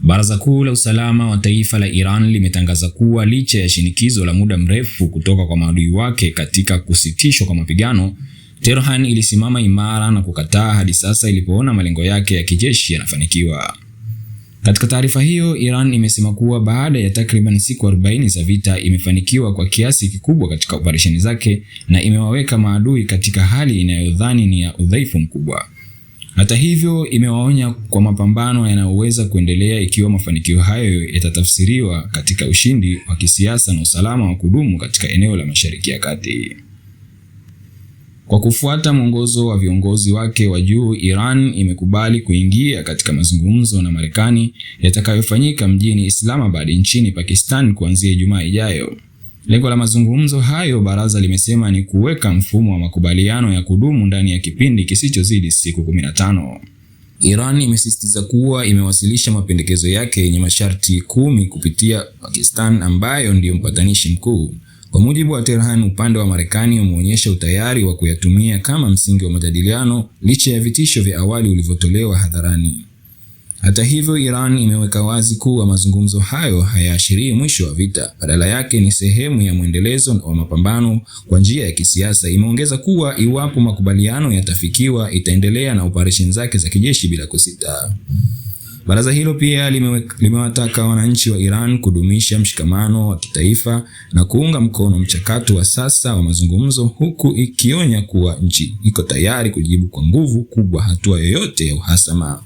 Baraza Kuu la Usalama wa Taifa la Iran limetangaza kuwa licha ya shinikizo la muda mrefu kutoka kwa maadui wake katika kusitishwa kwa mapigano, Tehran ilisimama imara na kukataa hadi sasa ilipoona malengo yake ya kijeshi yanafanikiwa. Katika taarifa hiyo, Iran imesema kuwa baada ya takriban siku 40 za vita imefanikiwa kwa kiasi kikubwa katika operesheni zake na imewaweka maadui katika hali inayodhani ni ya udhaifu mkubwa. Hata hivyo, imewaonya kwa mapambano yanayoweza kuendelea ikiwa mafanikio hayo yatatafsiriwa katika ushindi wa kisiasa na usalama wa kudumu katika eneo la Mashariki ya Kati. Kwa kufuata mwongozo wa viongozi wake wa juu, Iran imekubali kuingia katika mazungumzo na Marekani yatakayofanyika mjini Islamabad nchini Pakistan kuanzia Ijumaa ijayo. Lengo la mazungumzo hayo, baraza limesema, ni kuweka mfumo wa makubaliano ya kudumu ndani ya kipindi kisichozidi siku 15. Iran imesisitiza kuwa imewasilisha mapendekezo yake yenye masharti 10 kupitia Pakistan ambayo ndiyo mpatanishi mkuu. Kwa mujibu wa Tehran, upande wa Marekani umeonyesha utayari wa kuyatumia kama msingi wa majadiliano licha ya vitisho vya awali ulivyotolewa hadharani. Hata hivyo, Iran imeweka wazi kuwa mazungumzo hayo hayaashirii mwisho wa vita, badala yake ni sehemu ya mwendelezo wa mapambano kwa njia ya kisiasa. Imeongeza kuwa iwapo makubaliano yatafikiwa, itaendelea na operesheni zake za kijeshi bila kusita. Baraza hilo pia limewataka wananchi wa Iran kudumisha mshikamano wa kitaifa na kuunga mkono mchakato wa sasa wa mazungumzo, huku ikionya kuwa nchi iko tayari kujibu kwa nguvu kubwa hatua yoyote ya uhasama.